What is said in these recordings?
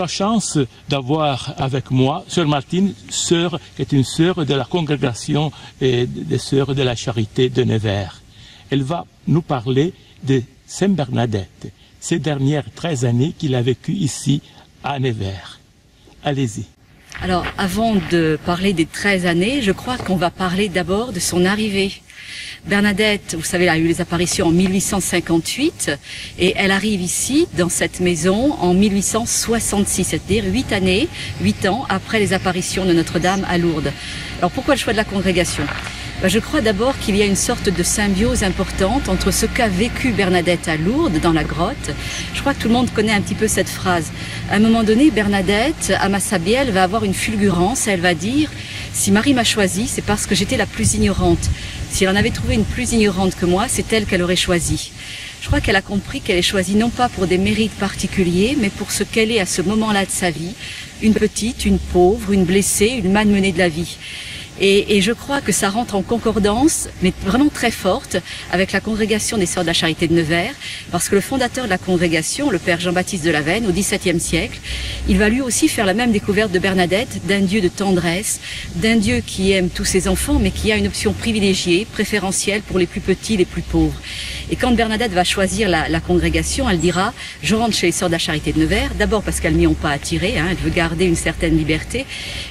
chance d'avoir avec moi Sœur Martine, sœur, qui est une sœur de la congrégation et des Sœurs de la Charité de Nevers. Elle va nous parler de Sainte Bernadette, ces dernières 13 années qu'il a vécues ici à Nevers. Allez-y. Alors, avant de parler des 13 années, je crois qu'on va parler d'abord de son arrivée. Bernadette, vous savez, a eu les apparitions en 1858 et elle arrive ici, dans cette maison, en 1866, c'est-à-dire 8 ans après les apparitions de Notre-Dame à Lourdes. Alors, pourquoi le choix de la congrégation ? Je crois d'abord qu'il y a une sorte de symbiose importante entre ce qu'a vécu Bernadette à Lourdes, dans la grotte. Je crois que tout le monde connaît un petit peu cette phrase. À un moment donné, Bernadette, à Massabielle, va avoir une fulgurance. Elle va dire « Si Marie m'a choisie, c'est parce que j'étais la plus ignorante. Si elle en avait trouvé une plus ignorante que moi, c'est elle qu'elle aurait choisie. » Je crois qu'elle a compris qu'elle est choisie non pas pour des mérites particuliers, mais pour ce qu'elle est à ce moment-là de sa vie. Une petite, une pauvre, une blessée, une malmenée de la vie. Et je crois que ça rentre en concordance, mais vraiment très forte, avec la congrégation des Sœurs de la Charité de Nevers, parce que le fondateur de la congrégation, le père Jean-Baptiste de Lavenne, au XVIIe siècle, il va lui aussi faire la même découverte de Bernadette, d'un Dieu de tendresse, d'un Dieu qui aime tous ses enfants, mais qui a une option privilégiée, préférentielle pour les plus petits, les plus pauvres. Et quand Bernadette va choisir la congrégation, elle dira « Je rentre chez les Sœurs de la Charité de Nevers », d'abord parce qu'elles n'y ont pas attiré, elle veut garder une certaine liberté,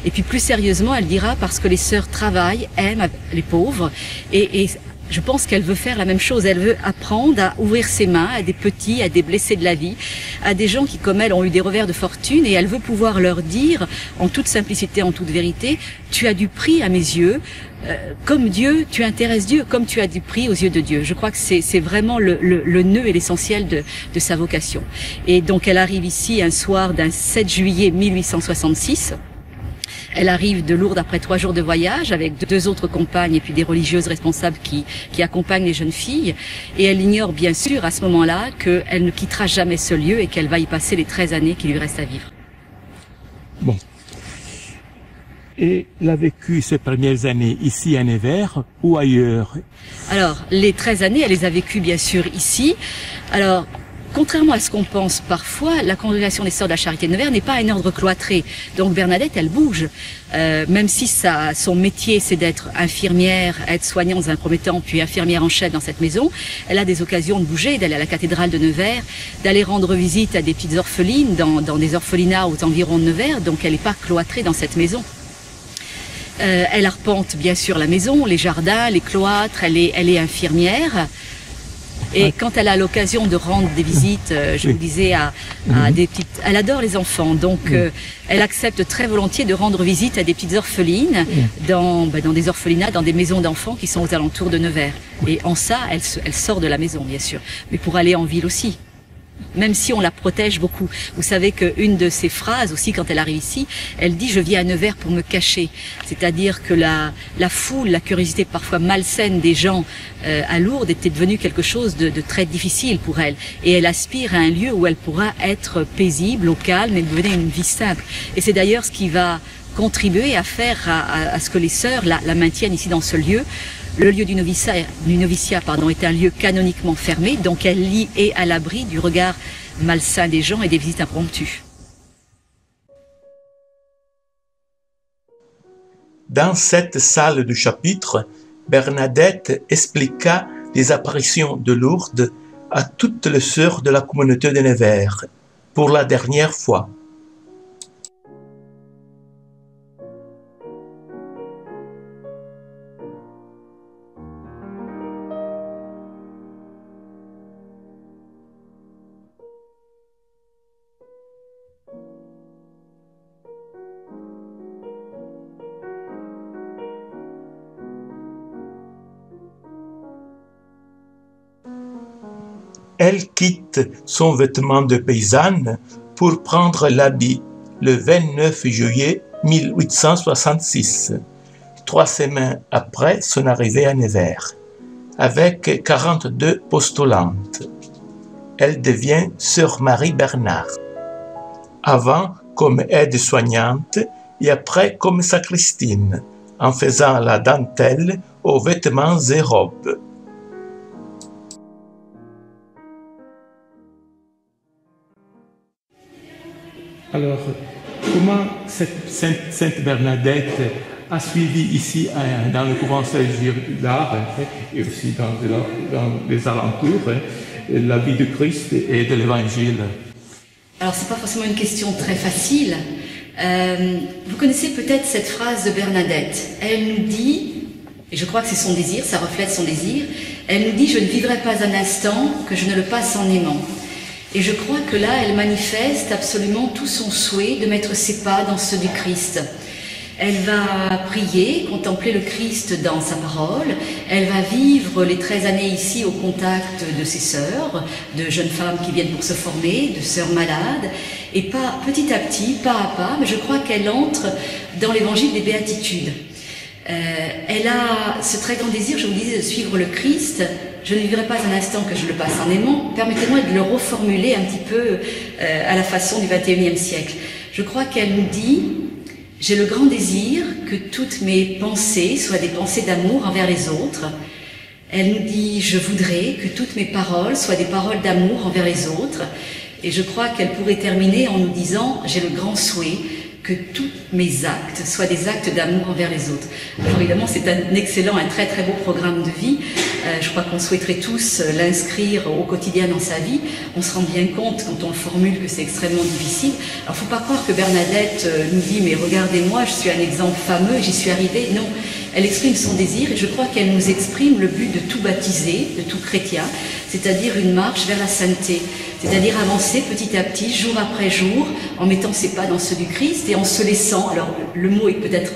et puis plus sérieusement, elle dira parce que les sœurs travaillent, aiment les pauvres, et je pense qu'elle veut faire la même chose. Elle veut apprendre à ouvrir ses mains à des petits, à des blessés de la vie, à des gens qui, comme elle, ont eu des revers de fortune, et elle veut pouvoir leur dire, en toute simplicité, en toute vérité, tu as du prix à mes yeux, comme Dieu, tu intéresses Dieu, comme tu as du prix aux yeux de Dieu. Je crois que c'est vraiment le nœud et l'essentiel de sa vocation. Et donc elle arrive ici un soir d'un 7 juillet 1866. Elle arrive de Lourdes après 3 jours de voyage avec 2 autres compagnes et puis des religieuses responsables qui accompagnent les jeunes filles. Et elle ignore bien sûr à ce moment-là qu'elle ne quittera jamais ce lieu et qu'elle va y passer les 13 années qui lui restent à vivre. Bon. Et elle a vécu ces premières années ici à Nevers ou ailleurs? Alors, les 13 années, elle les a vécues bien sûr ici. Alors, contrairement à ce qu'on pense parfois, la congrégation des Sœurs de la Charité de Nevers n'est pas un ordre cloîtré. Donc Bernadette, elle bouge. Même si son métier, c'est d'être infirmière, aide-soignante dans un premier temps, puis infirmière en chef dans cette maison, elle a des occasions de bouger, d'aller à la cathédrale de Nevers, d'aller rendre visite à des petites orphelines dans des orphelinats aux environs de Nevers. Donc elle n'est pas cloîtrée dans cette maison. Elle arpente bien sûr la maison, les jardins, les cloîtres, elle est infirmière. Et quand elle a l'occasion de rendre des visites, je vous disais, à des petites... Elle adore les enfants, donc elle accepte très volontiers de rendre visite à des petites orphelines dans des orphelinats, dans des maisons d'enfants qui sont aux alentours de Nevers. Et en ça, elle sort de la maison, bien sûr, mais pour aller en ville aussi. Même si on la protège beaucoup. Vous savez qu'une de ses phrases aussi, quand elle arrive ici, elle dit « Je viens à Nevers pour me cacher ». C'est-à-dire que la foule, la curiosité parfois malsaine des gens à Lourdes était devenue quelque chose de très difficile pour elle. Et elle aspire à un lieu où elle pourra être paisible, au calme et mener une vie simple. Et c'est d'ailleurs ce qui va contribuer à faire à ce que les sœurs la maintiennent ici dans ce lieu. Le lieu du noviciat est un lieu canoniquement fermé, donc elle est à l'abri du regard malsain des gens et des visites impromptues. Dans cette salle du chapitre, Bernadette expliqua les apparitions de Lourdes à toutes les sœurs de la communauté de Nevers, pour la dernière fois. Elle quitte son vêtement de paysanne pour prendre l'habit le 29 juillet 1866, 3 semaines après son arrivée à Nevers, avec 42 postulantes. Elle devient Sœur Marie Bernard, avant comme aide-soignante et après comme sacristine, en faisant la dentelle aux vêtements et robes. Alors, comment cette Sainte Bernadette a suivi ici dans le courant d'art et aussi dans les alentours la vie du Christ et de l'Évangile? Alors, c'est pas forcément une question très facile. Vous connaissez peut-être cette phrase de Bernadette. Elle nous dit, et je crois que c'est son désir, ça reflète son désir, elle nous dit « Je ne vivrai pas un instant que je ne le passe en aimant ». Et je crois que là, elle manifeste absolument tout son souhait de mettre ses pas dans ceux du Christ. Elle va prier, contempler le Christ dans sa parole. Elle va vivre les 13 années ici au contact de ses sœurs, de jeunes femmes qui viennent pour se former, de sœurs malades. Et petit à petit, pas à pas, mais je crois qu'elle entre dans l'évangile des béatitudes. Elle a ce très grand désir, je vous disais, de suivre le Christ. Je ne vivrai pas un instant que je le passe en aimant. Permettez-moi de le reformuler un petit peu à la façon du XXIe siècle. Je crois qu'elle nous dit... J'ai le grand désir que toutes mes pensées soient des pensées d'amour envers les autres. Elle nous dit, je voudrais que toutes mes paroles soient des paroles d'amour envers les autres. Et je crois qu'elle pourrait terminer en nous disant, j'ai le grand souhait que tous mes actes soient des actes d'amour envers les autres. Alors évidemment, c'est un excellent, un très très beau programme de vie. Je crois qu'on souhaiterait tous l'inscrire au quotidien dans sa vie. On se rend bien compte, quand on le formule, que c'est extrêmement difficile. Alors, il ne faut pas croire que Bernadette nous dit « mais regardez-moi, je suis un exemple fameux, j'y suis arrivée ». Non, elle exprime son désir et je crois qu'elle nous exprime le but de tout baptisé, de tout chrétien, c'est-à-dire une marche vers la sainteté, c'est-à-dire avancer petit à petit, jour après jour, en mettant ses pas dans ceux du Christ et en se laissant, alors le mot est peut-être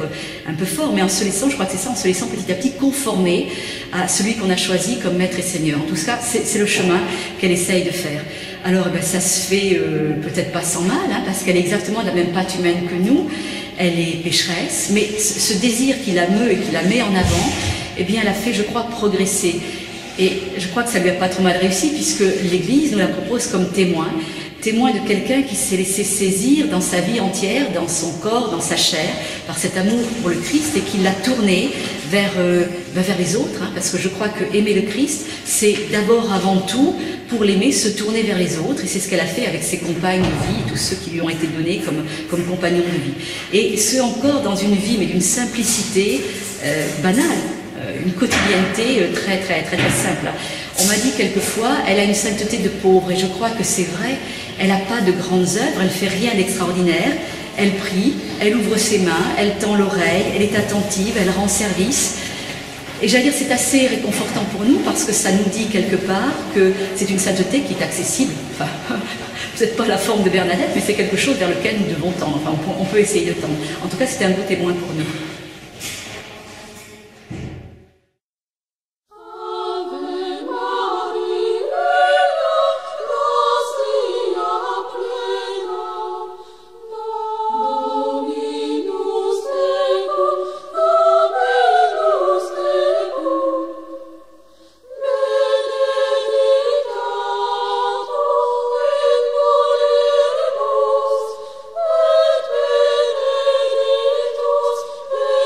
un peu fort, mais en se laissant, je crois que c'est ça, en se laissant petit à petit conformer à celui qu'on a choisi comme maître et seigneur. En tout cas, c'est le chemin qu'elle essaye de faire. Alors, ça se fait peut-être pas sans mal, hein, parce qu'elle est exactement de la même patte humaine que nous. Elle est pécheresse, mais ce désir qui la meut et qui la met en avant, eh bien, elle a fait, je crois, progresser. Et je crois que ça lui a pas trop mal réussi, puisque l'Église nous la propose comme témoin de quelqu'un qui s'est laissé saisir dans sa vie entière, dans son corps, dans sa chair, par cet amour pour le Christ et qui l'a tourné vers les autres, hein, parce que je crois que aimer le Christ, c'est d'abord, avant tout, pour l'aimer, se tourner vers les autres, et c'est ce qu'elle a fait avec ses compagnes de vie, tous ceux qui lui ont été donnés comme compagnons de vie. Et ce encore dans une vie, mais d'une simplicité banale, une quotidienneté très, très, très, très simple. On m'a dit quelquefois, elle a une sainteté de pauvre, et je crois que c'est vrai. Elle n'a pas de grandes œuvres, elle ne fait rien d'extraordinaire. Elle prie, elle ouvre ses mains, elle tend l'oreille, elle est attentive, elle rend service. Et j'allais dire, c'est assez réconfortant pour nous, parce que ça nous dit quelque part que c'est une sainteté qui est accessible. Enfin, peut-être pas la forme de Bernadette, mais c'est quelque chose vers lequel nous devons tendre. Enfin, on peut essayer de tendre. En tout cas, c'était un beau témoin pour nous. Benedictus,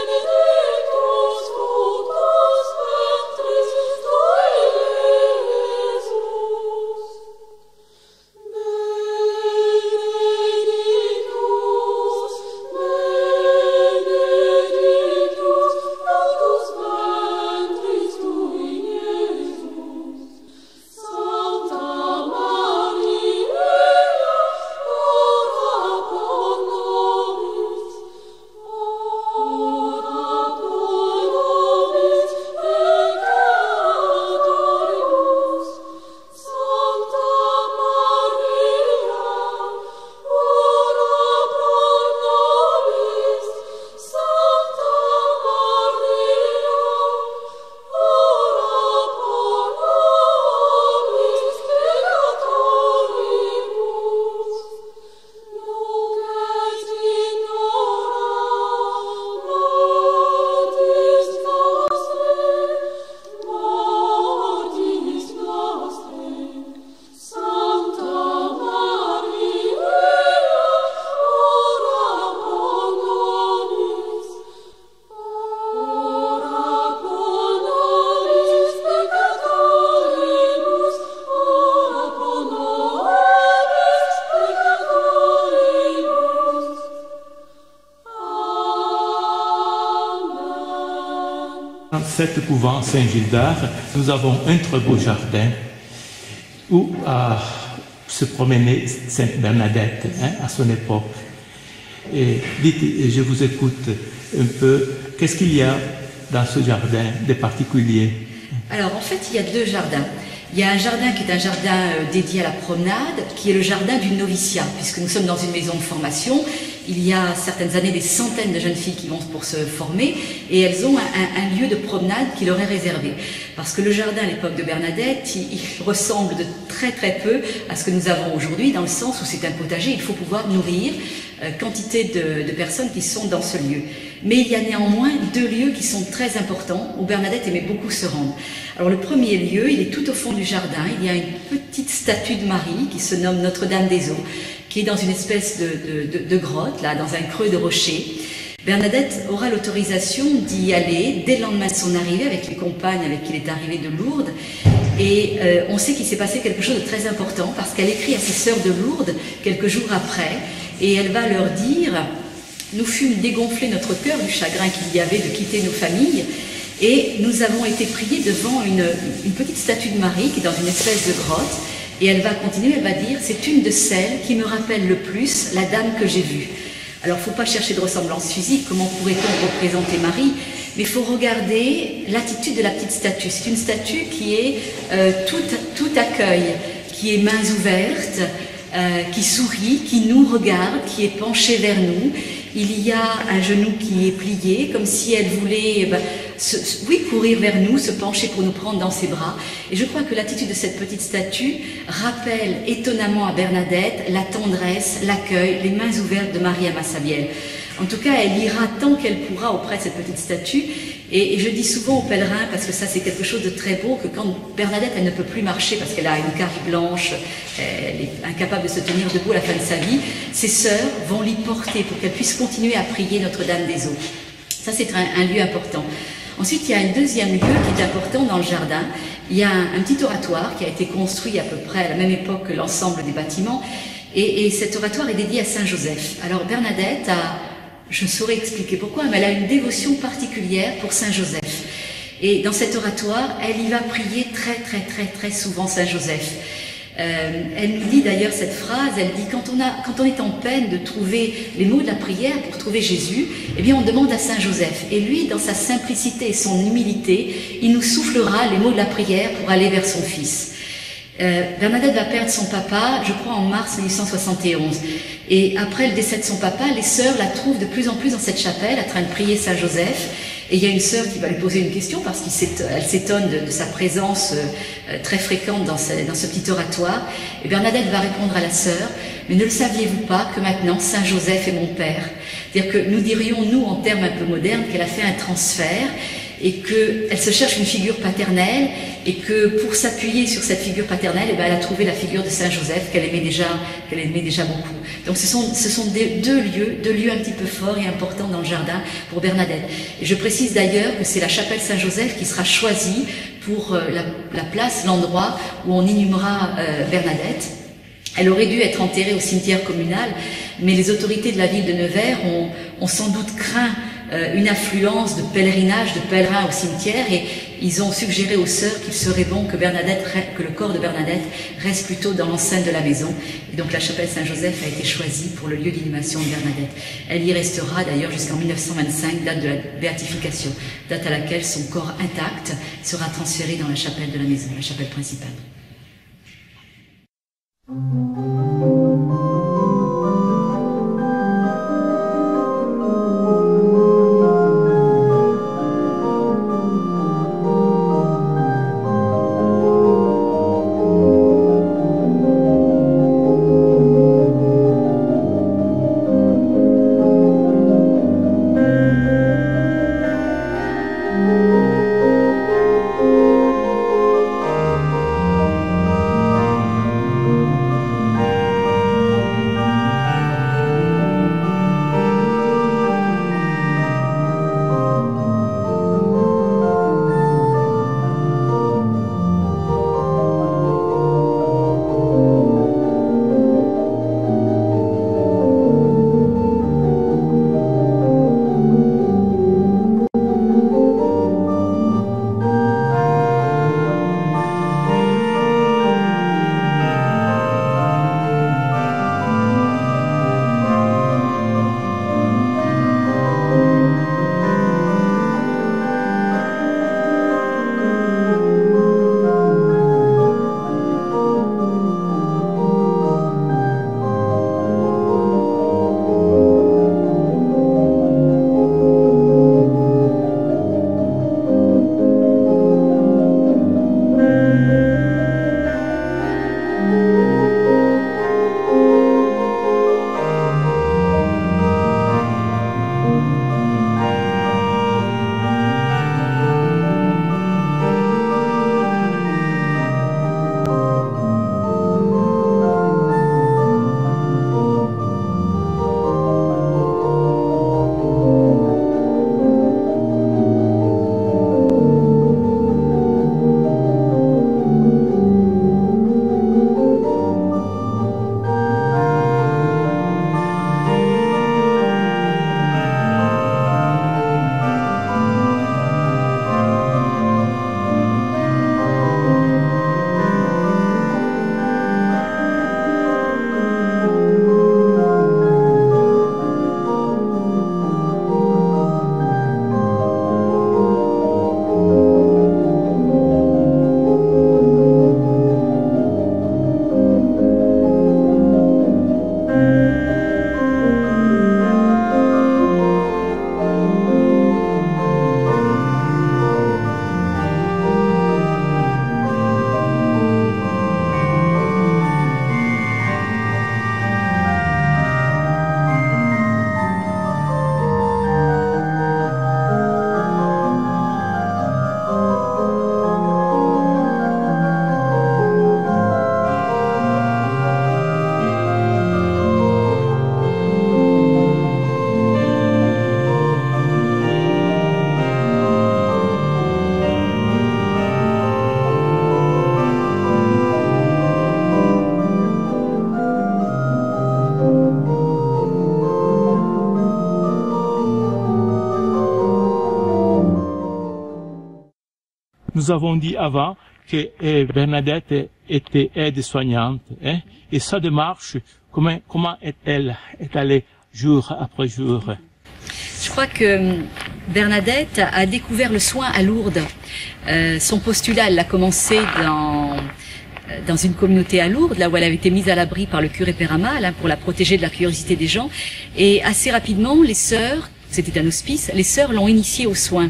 Dans cette couvent Saint-Gildard, nous avons un très beau jardin où se promenait Sainte Bernadette à son époque. Et dites, je vous écoute un peu, qu'est-ce qu'il y a dans ce jardin de particulier? Alors en fait, il y a deux jardins. Il y a un jardin qui est un jardin dédié à la promenade, qui est le jardin du noviciat, puisque nous sommes dans une maison de formation. Il y a certaines années des centaines de jeunes filles qui vont pour se former et elles ont un lieu de promenade qui leur est réservé. Parce que le jardin à l'époque de Bernadette, il ressemble de très très peu à ce que nous avons aujourd'hui, dans le sens où c'est un potager, il faut pouvoir nourrir quantité de personnes qui sont dans ce lieu. Mais il y a néanmoins deux lieux qui sont très importants, où Bernadette aimait beaucoup se rendre. Alors le premier lieu, il est tout au fond du jardin, il y a une petite statue de Marie qui se nomme Notre-Dame des Eaux, qui est dans une espèce de grotte, là, dans un creux de rocher. Bernadette aura l'autorisation d'y aller dès le lendemain de son arrivée avec les compagnes avec qui elle est arrivée de Lourdes. Et on sait qu'il s'est passé quelque chose de très important parce qu'elle écrit à ses sœurs de Lourdes quelques jours après et elle va leur dire « Nous fûmes dégonflés notre cœur du chagrin qu'il y avait de quitter nos familles et nous avons été priés devant une petite statue de Marie qui est dans une espèce de grotte. » Et elle va continuer, elle va dire « C'est une de celles qui me rappelle le plus la dame que j'ai vue. » Alors, il ne faut pas chercher de ressemblance physique, comment pourrait-on représenter Marie, mais il faut regarder l'attitude de la petite statue. C'est une statue qui est tout accueil, qui est mains ouvertes, qui sourit, qui nous regarde, qui est penchée vers nous. Il y a un genou qui est plié, comme si elle voulait courir vers nous, se pencher pour nous prendre dans ses bras. Et je crois que l'attitude de cette petite statue rappelle étonnamment à Bernadette la tendresse, l'accueil, les mains ouvertes de Marie à Massabielle. En tout cas, elle ira tant qu'elle pourra auprès de cette petite statue. Et je dis souvent aux pèlerins, parce que ça c'est quelque chose de très beau, que quand Bernadette elle ne peut plus marcher parce qu'elle a une carie blanche, elle est incapable de se tenir debout à la fin de sa vie, ses sœurs vont l'y porter pour qu'elle puisse continuer à prier Notre-Dame des Eaux. Ça c'est un lieu important. Ensuite, il y a un deuxième lieu qui est important dans le jardin. Il y a un petit oratoire qui a été construit à peu près à la même époque que l'ensemble des bâtiments. Et cet oratoire est dédié à Saint-Joseph. Alors Bernadette a, je ne saurais expliquer pourquoi, mais elle a une dévotion particulière pour Saint-Joseph. Et dans cet oratoire, elle y va prier très souvent Saint-Joseph. Elle nous dit d'ailleurs cette phrase, elle dit quand on est en peine de trouver les mots de la prière pour trouver Jésus, eh bien on demande à Saint-Joseph. Et lui, dans sa simplicité et son humilité, il nous soufflera les mots de la prière pour aller vers son Fils. Bernadette va perdre son papa, je crois en mars 1871. Et après le décès de son papa, les sœurs la trouvent de plus en plus dans cette chapelle, en train de prier Saint-Joseph. Et il y a une sœur qui va lui poser une question parce qu'elle s'étonne de sa présence très fréquente dans ce petit oratoire. Et Bernadette va répondre à la sœur, mais ne le saviez-vous pas que maintenant Saint-Joseph est mon père? C'est-à-dire que nous dirions, nous, en termes un peu modernes, qu'elle a fait un transfert et qu'elle se cherche une figure paternelle et que pour s'appuyer sur cette figure paternelle, elle a trouvé la figure de Saint-Joseph qu'elle aimait déjà beaucoup. Donc ce sont deux lieux un petit peu forts et importants dans le jardin pour Bernadette. Et je précise d'ailleurs que c'est la chapelle Saint-Joseph qui sera choisie pour la place, l'endroit où on inhumera Bernadette. Elle aurait dû être enterrée au cimetière communal, mais les autorités de la ville de Nevers ont sans doute craint une affluence de pèlerins au cimetière et ils ont suggéré aux sœurs qu'il serait bon que le corps de Bernadette reste plutôt dans l'enceinte de la maison. Et donc la chapelle Saint-Joseph a été choisie pour le lieu d'inhumation de Bernadette. Elle y restera d'ailleurs jusqu'en 1925, date de la béatification, date à laquelle son corps intact sera transféré dans la chapelle de la maison, la chapelle principale. Nous avons dit avant que Bernadette était aide-soignante, hein, et sa démarche, comment est-elle allée jour après jour? Je crois que Bernadette a découvert le soin à Lourdes. Son postulat, elle l'a commencé dans une communauté à Lourdes, là où elle avait été mise à l'abri par le curé Péramal, hein, pour la protéger de la curiosité des gens. Et assez rapidement, les sœurs, c'était un hospice, les sœurs l'ont initiée aux soins.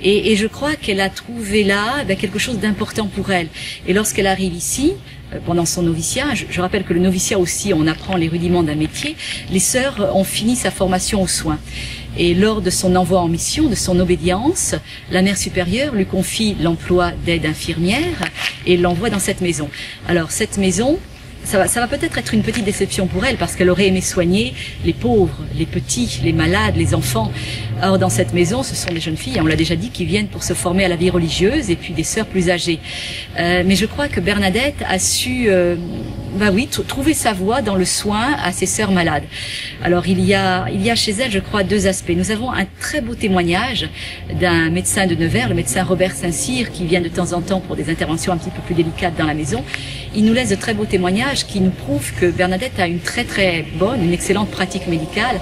Et je crois qu'elle a trouvé là quelque chose d'important pour elle. Et lorsqu'elle arrive ici, pendant son noviciat, je rappelle que le noviciat aussi, on apprend les rudiments d'un métier, les sœurs ont fini sa formation aux soins. Et lors de son envoi en mission, de son obédience, la mère supérieure lui confie l'emploi d'aide infirmière et l'envoie dans cette maison. Alors cette maison, ça va peut-être être une petite déception pour elle parce qu'elle aurait aimé soigner les pauvres, les petits, les malades, les enfants. Or dans cette maison, ce sont des jeunes filles, on l'a déjà dit, qui viennent pour se former à la vie religieuse et puis des sœurs plus âgées. Mais je crois que Bernadette a su trouver sa voie dans le soin à ses sœurs malades. Alors il y a chez elle, je crois, deux aspects. Nous avons un très beau témoignage d'un médecin de Nevers, le médecin Robert Saint-Cyr, qui vient de temps en temps pour des interventions un petit peu plus délicates dans la maison. Il nous laisse de très beaux témoignages qui nous prouvent que Bernadette a une très très bonne, une excellente pratique médicale.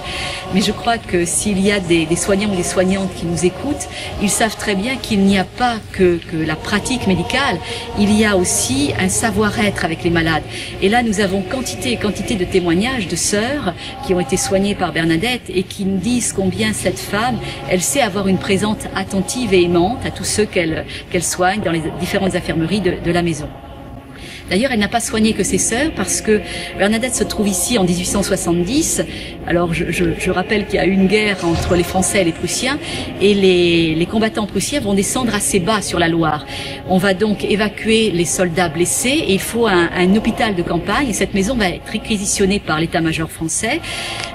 Mais je crois que s'il y a des soignants ou des soignantes qui nous écoutent, ils savent très bien qu'il n'y a pas que la pratique médicale, il y a aussi un savoir-être avec les malades. Et là, nous avons quantité et quantité de témoignages de sœurs qui ont été soignées par Bernadette et qui nous disent combien cette femme, elle sait avoir une présence attentive et aimante à tous ceux qu'elle soigne dans les différentes infirmeries de la maison. D'ailleurs, elle n'a pas soigné que ses sœurs parce que Bernadette se trouve ici en 1870. Alors, je rappelle qu'il y a eu une guerre entre les Français et les Prussiens et les combattants prussiens vont descendre assez bas sur la Loire. On va donc évacuer les soldats blessés et il faut un hôpital de campagne et cette maison va être réquisitionnée par l'état-major français.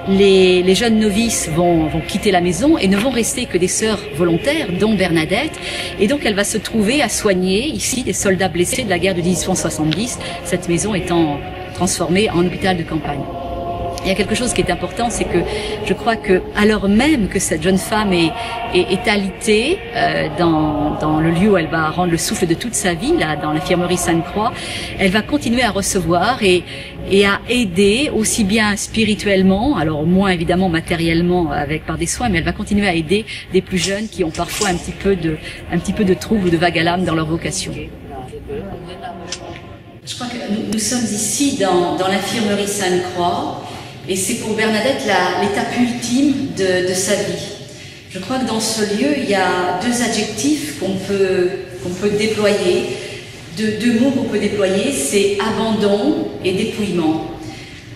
Les jeunes novices vont quitter la maison et ne vont rester que des sœurs volontaires, dont Bernadette. Et donc, elle va se trouver à soigner ici des soldats blessés de la guerre de 1870. Cette maison étant transformée en hôpital de campagne. Il y a quelque chose qui est important, c'est que je crois que, alors même que cette jeune femme est alitée dans le lieu où elle va rendre le souffle de toute sa vie, là, dans l'infirmerie Sainte-Croix, elle va continuer à recevoir et à aider aussi bien spirituellement, alors moins évidemment matériellement par des soins, mais elle va continuer à aider des plus jeunes qui ont parfois un petit peu de trouble ou de vague à l'âme dans leur vocation. Je crois que nous sommes ici dans l'infirmerie Sainte-Croix et c'est pour Bernadette l'étape ultime de sa vie. Je crois que dans ce lieu, il y a deux adjectifs qu'on peut déployer, deux mots qu'on peut déployer, c'est abandon et dépouillement.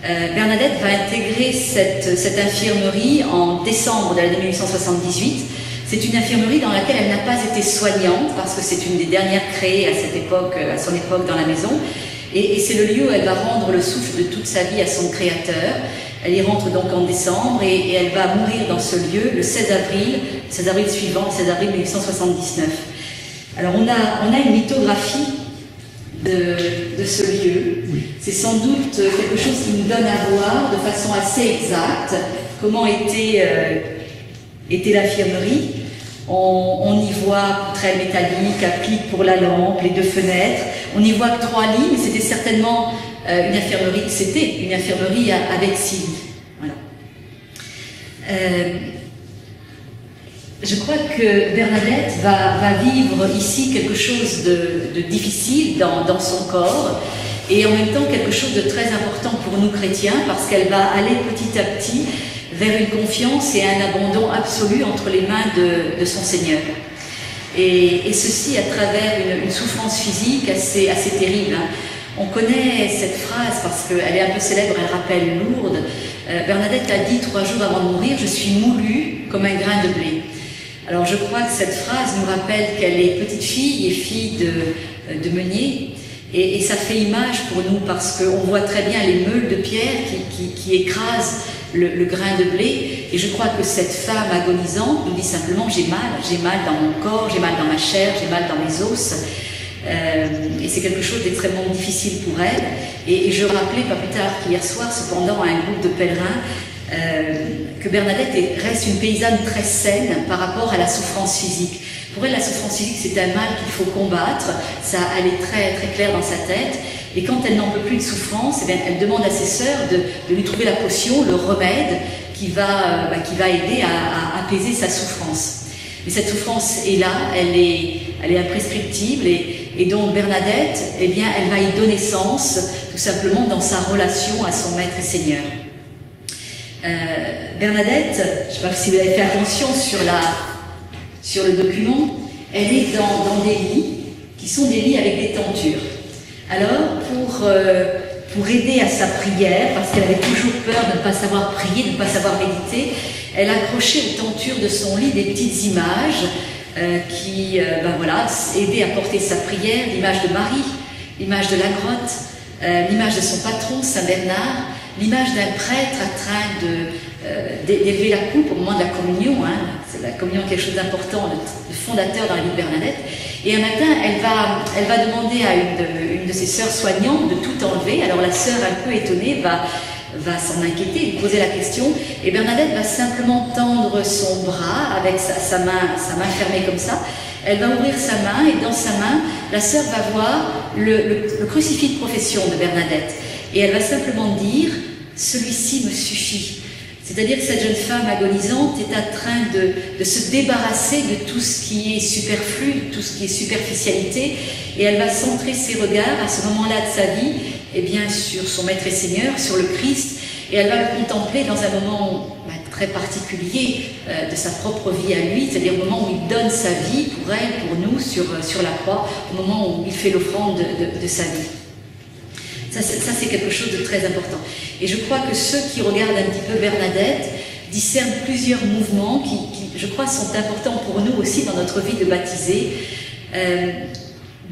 Bernadette va intégrer cette infirmerie en décembre de l'année 1878. C'est une infirmerie dans laquelle elle n'a pas été soignante parce que c'est une des dernières créées à son époque dans la maison. Et c'est le lieu où elle va rendre le souffle de toute sa vie à son créateur. Elle y rentre donc en décembre et elle va mourir dans ce lieu le 16 avril suivant, le 16 avril 1879. Alors on a une lithographie de ce lieu. Oui. C'est sans doute quelque chose qui nous donne à voir de façon assez exacte comment était l'infirmerie. On y voit poutrelle métallique, applique pour la lampe, les deux fenêtres. On y voit que 3 lits, mais c'était certainement une infirmerie. C'était une infirmerie avec 6 lits. Voilà. Je crois que Bernadette va vivre ici quelque chose de difficile dans son corps et en même temps quelque chose de très important pour nous chrétiens parce qu'elle va aller petit à petit vers une confiance et un abandon absolu entre les mains de son Seigneur. Et ceci à travers une souffrance physique assez terrible. Hein. On connaît cette phrase parce qu'elle est un peu célèbre, elle rappelle Lourdes. Bernadette a dit 3 jours avant de mourir, je suis moulue comme un grain de blé. Alors je crois que cette phrase nous rappelle qu'elle est petite fille et fille de meunier. Et ça fait image pour nous parce qu'on voit très bien les meules de pierre qui écrasent le grain de blé. Et je crois que cette femme agonisante nous dit simplement j'ai mal dans mon corps, j'ai mal dans ma chair, j'ai mal dans mes os. Et c'est quelque chose d'extrêmement difficile pour elle. Et je rappelais pas plus tard qu'hier soir, cependant, à un groupe de pèlerins que Bernadette reste une paysanne très saine par rapport à la souffrance physique. Pour elle, la souffrance physique, c'est un mal qu'il faut combattre, ça, elle est très, très claire dans sa tête. Et quand elle n'en peut plus de souffrance, eh bien, elle demande à ses sœurs de lui trouver la potion, le remède qui va aider à apaiser sa souffrance. Mais cette souffrance est là, elle est imprescriptible et donc Bernadette, eh bien, elle va y donner sens tout simplement dans sa relation à son maître et Seigneur. Bernadette, je ne sais pas si vous avez fait attention sur le document, elle est dans des lits qui sont des lits avec des tentures. Alors, pour aider à sa prière, parce qu'elle avait toujours peur de ne pas savoir prier, de ne pas savoir méditer, elle accrochait aux tentures de son lit des petites images qui aidaient à porter sa prière, l'image de Marie, l'image de la grotte, l'image de son patron, Saint Bernard, l'image d'un prêtre en train d'élever la coupe au moment de la communion. C'est la communion quelque chose d'important, le fondateur dans la vie de Bernadette. Et un matin, elle va demander à une de ses sœurs soignantes de tout enlever. Alors la sœur, un peu étonnée, va s'en inquiéter, lui poser la question. Et Bernadette va simplement tendre son bras avec sa main fermée comme ça. Elle va ouvrir sa main et dans sa main, la sœur va voir le crucifix de profession de Bernadette. Et elle va simplement dire « celui-ci me suffit ». C'est-à-dire que cette jeune femme agonisante est en train de se débarrasser de tout ce qui est superflu, de tout ce qui est superficialité, et elle va centrer ses regards à ce moment-là de sa vie, eh bien, sur son Maître et Seigneur, sur le Christ, et elle va le contempler dans un moment très particulier de sa propre vie à lui, c'est-à-dire au moment où il donne sa vie pour elle, pour nous, sur la croix, au moment où il fait l'offrande de sa vie. Ça c'est quelque chose de très important. Et je crois que ceux qui regardent un petit peu Bernadette discernent plusieurs mouvements qui, je crois, sont importants pour nous aussi dans notre vie de baptisés.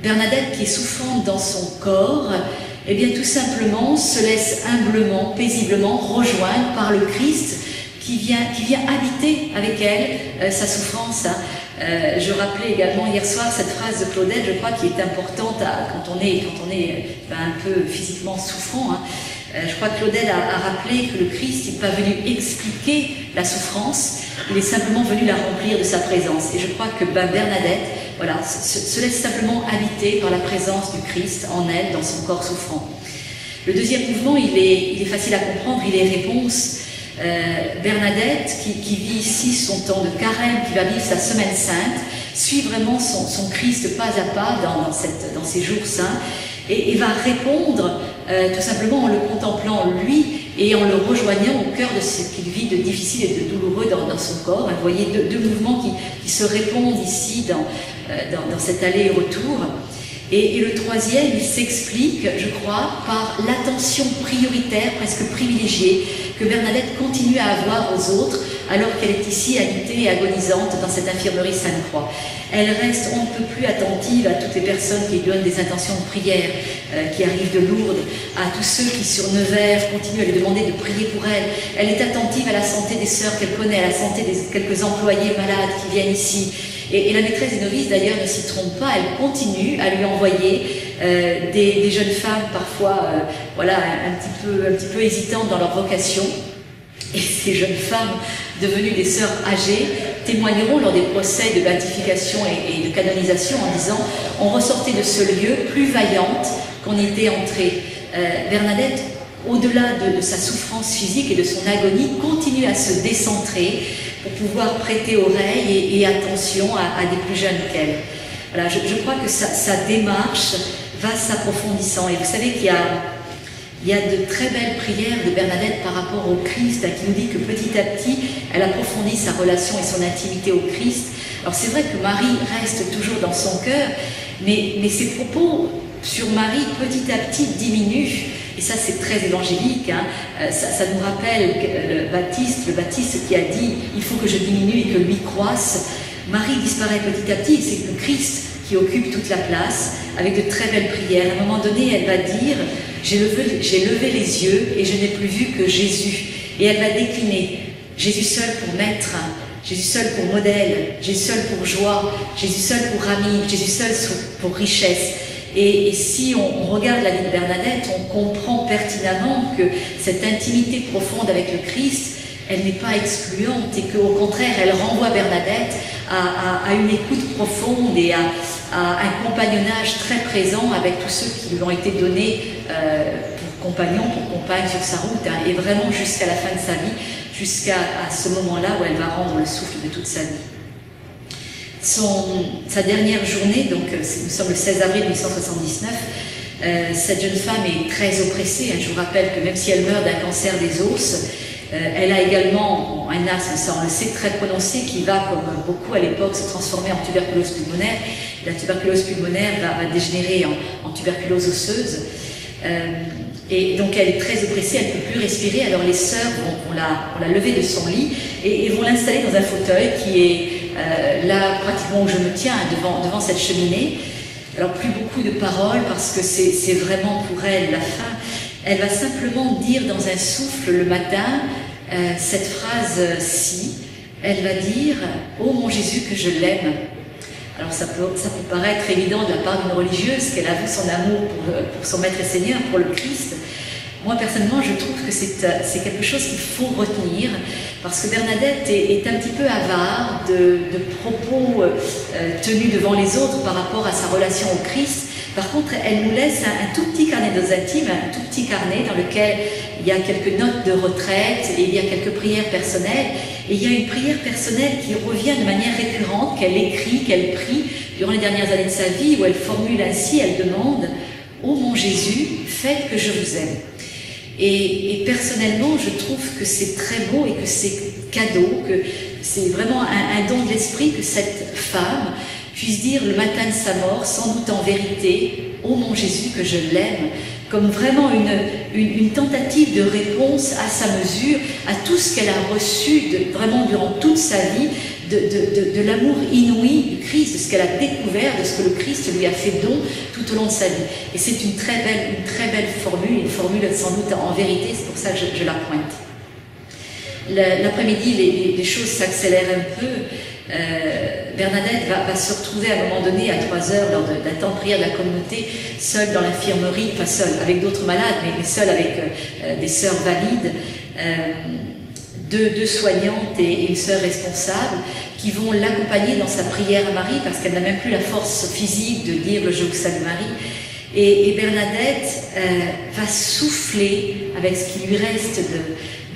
Bernadette, qui est souffrante dans son corps, eh bien tout simplement se laisse humblement, paisiblement rejoindre par le Christ qui vient habiter avec elle sa souffrance. Je rappelais également hier soir cette phrase de Claudette, je crois, qui est importante quand on est un peu physiquement souffrant. Je crois que Claudette a rappelé que le Christ n'est pas venu expliquer la souffrance, il est simplement venu la remplir de sa présence. Et je crois que Bernadette, voilà, se laisse simplement habiter par la présence du Christ en elle, dans son corps souffrant. Le deuxième mouvement, il est facile à comprendre, il est réponse. Bernadette, qui vit ici son temps de carême, qui va vivre sa semaine sainte, suit vraiment son Christ pas à pas dans ces jours saints et va répondre tout simplement en le contemplant lui et en le rejoignant au cœur de ce qu'il vit de difficile et de douloureux dans son corps. Vous voyez deux mouvements qui se répondent ici dans cet aller et retour. Et le troisième, il s'explique, je crois, par l'attention prioritaire, presque privilégiée, que Bernadette continue à avoir aux autres, alors qu'elle est ici alitée et agonisante dans cette infirmerie Sainte-Croix. Elle reste on ne peut plus attentive à toutes les personnes qui lui donnent des intentions de prière, qui arrivent de Lourdes, à tous ceux qui sur Nevers continuent à lui demander de prier pour elle. Elle est attentive à la santé des sœurs qu'elle connaît, à la santé des quelques employés malades qui viennent ici. Et la maîtresse des novices, d'ailleurs, ne s'y trompe pas, elle continue à lui envoyer des jeunes femmes, parfois un petit peu hésitantes dans leur vocation. Et ces jeunes femmes, devenues des sœurs âgées, témoigneront lors des procès de béatification et de canonisation en disant « On ressortait de ce lieu plus vaillante qu'on était entré ». Bernadette, au-delà de sa souffrance physique et de son agonie, continue à se décentrer pour pouvoir prêter oreille et attention à des plus jeunes qu'elle. Voilà, je crois que sa démarche va s'approfondissant. Et vous savez qu'il y a de très belles prières de Bernadette par rapport au Christ, qui nous dit que petit à petit, elle approfondit sa relation et son intimité au Christ. Alors c'est vrai que Marie reste toujours dans son cœur, mais ses propos sur Marie, petit à petit, diminuent. Et ça, c'est très évangélique. Ça nous rappelle le Baptiste qui a dit « Il faut que je diminue et que lui croisse ». Marie disparaît petit à petit, et c'est le Christ qui occupe toute la place, avec de très belles prières. À un moment donné, elle va dire « J'ai levé les yeux et je n'ai plus vu que Jésus ». Et elle va décliner « Jésus seul pour maître, Jésus seul pour modèle, Jésus seul pour joie, Jésus seul pour ami, Jésus seul pour richesse ». Et si on regarde la vie de Bernadette, on comprend pertinemment que cette intimité profonde avec le Christ, elle n'est pas excluante et qu'au contraire, elle renvoie Bernadette à une écoute profonde et à un compagnonnage très présent avec tous ceux qui lui ont été donnés pour compagnons, pour compagnes sur sa route, hein, et vraiment jusqu'à la fin de sa vie, jusqu'à ce moment-là où elle va rendre le souffle de toute sa vie. Sa dernière journée, donc nous sommes le 16 avril 1879, cette jeune femme est très oppressée. Je vous rappelle que même si elle meurt d'un cancer des os, elle a également un asthme, ça on le sait, très prononcé, qui va, comme beaucoup à l'époque, se transformer en tuberculose pulmonaire. La tuberculose pulmonaire va dégénérer en tuberculose osseuse. Et donc elle est très oppressée, elle ne peut plus respirer. Alors les sœurs vont la lever de son lit et vont l'installer dans un fauteuil qui est là pratiquement où je me tiens, devant cette cheminée. Alors plus beaucoup de paroles parce que c'est vraiment pour elle la fin. Elle va simplement dire dans un souffle le matin cette phrase-ci. Elle va dire « Oh mon Jésus que je l'aime ». Alors ça peut paraître évident de la part d'une religieuse qu'elle avoue son amour pour son Maître et Seigneur, pour le Christ. Moi personnellement je trouve que c'est quelque chose qu'il faut retenir parce que Bernadette est un petit peu avare de propos tenus devant les autres par rapport à sa relation au Christ. Par contre, elle nous laisse un tout petit carnet de nos intimes, un tout petit carnet dans lequel il y a quelques notes de retraite et il y a quelques prières personnelles. Et il y a une prière personnelle qui revient de manière récurrente, qu'elle écrit, qu'elle prie durant les dernières années de sa vie, où elle formule ainsi, elle demande « Ô mon Jésus, faites que je vous aime ». Et personnellement, je trouve que c'est très beau et que c'est cadeau, que c'est vraiment un don de l'esprit que cette femme puisse dire le matin de sa mort, sans doute en vérité, « Ô mon Jésus, que je l'aime », comme vraiment une tentative de réponse à sa mesure, à tout ce qu'elle a reçu vraiment durant toute sa vie, de l'amour inouï du Christ, de ce qu'elle a découvert, de ce que le Christ lui a fait don tout au long de sa vie. Et c'est une très belle formule, une formule sans doute en vérité, c'est pour ça que je la pointe. L'après-midi, les choses s'accélèrent un peu. Bernadette va se retrouver à un moment donné à 3 heures lors d'un temps de prière de la communauté, seule dans l'infirmerie, pas seule avec d'autres malades, mais seule avec des sœurs valides, deux soignantes et une sœur responsable qui vont l'accompagner dans sa prière à Marie parce qu'elle n'a même plus la force physique de dire le « Je vous salue Marie ». Et Bernadette va souffler avec ce qui lui reste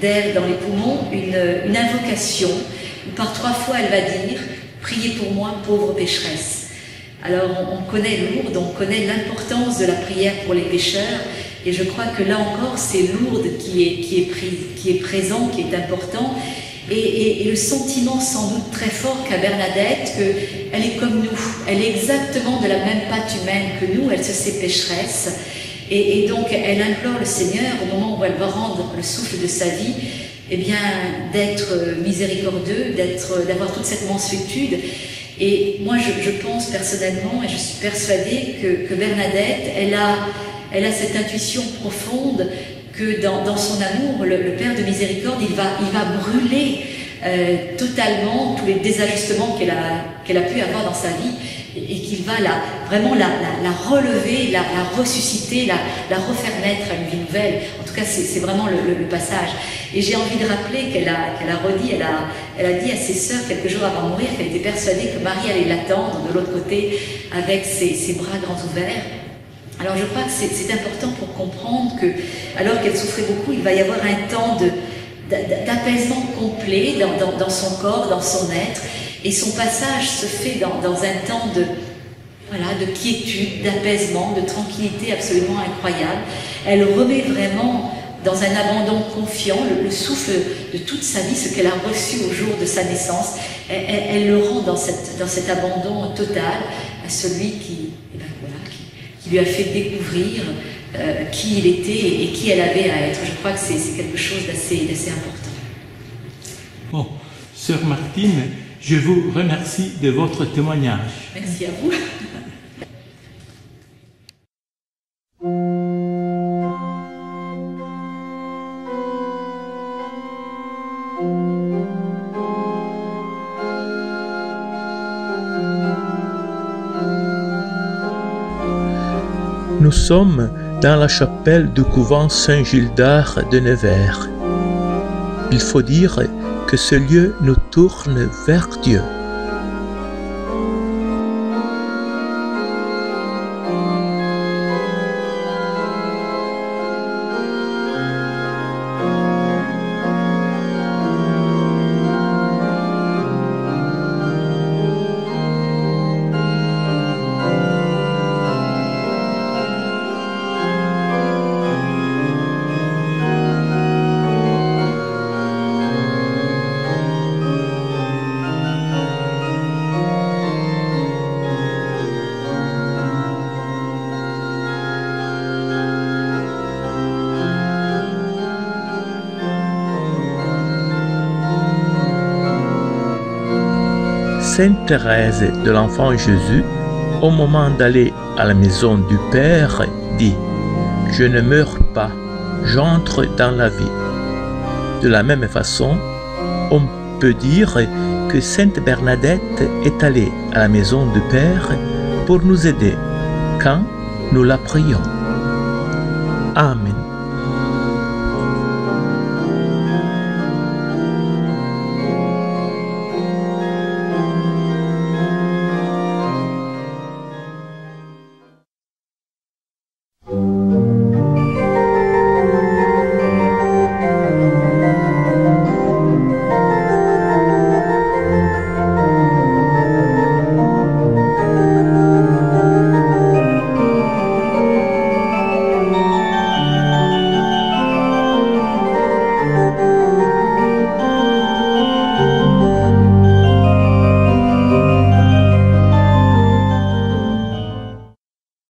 d'air dans les poumons une invocation où par 3 fois elle va dire « Priez pour moi, pauvre pécheresse ». Alors on connaît Lourdes, on connaît l'importance de la prière pour les pécheurs et je crois que là encore c'est Lourdes qui est présent, qui est important et le sentiment sans doute très fort qu'a Bernadette qu'elle est comme nous, elle est exactement de la même pâte humaine que nous, elle se sait pécheresse et donc elle implore le Seigneur au moment où elle va rendre le souffle de sa vie, eh bien d'être miséricordieux, d'avoir toute cette mansuétude. Et moi je pense personnellement et je suis persuadée que Bernadette elle a cette intuition profonde que dans son amour le Père de miséricorde il va brûler totalement tous les désajustements qu'elle a pu avoir dans sa vie et qu'il va vraiment la relever, la ressusciter, la refaire naître à une vie nouvelle. En tout cas, c'est vraiment le passage. Et j'ai envie de rappeler qu'elle a redit, elle a dit à ses sœurs quelques jours avant de mourir qu'elle était persuadée que Marie allait l'attendre de l'autre côté avec ses bras grands ouverts. Alors je crois que c'est important pour comprendre que, alors qu'elle souffrait beaucoup, il va y avoir un temps d'apaisement complet dans son corps, dans son être. Et son passage se fait dans un temps de quiétude, d'apaisement, de tranquillité absolument incroyable. Elle remet vraiment dans un abandon confiant le souffle de toute sa vie, ce qu'elle a reçu au jour de sa naissance. Elle le rend dans cet abandon total à celui qui lui a fait découvrir qui il était et qui elle avait à être. Je crois que c'est quelque chose d'assez important. Bon, Sœur Martine, je vous remercie de votre témoignage. Merci à vous. Nous sommes dans la chapelle du couvent Saint-Gildard de Nevers. Il faut dire que ce lieu nous tourne vers Dieu. Sainte Thérèse de l'Enfant Jésus, au moment d'aller à la maison du Père, dit « Je ne meurs pas, j'entre dans la vie ». De la même façon, on peut dire que Sainte Bernadette est allée à la maison du Père pour nous aider quand nous la prions. Amen.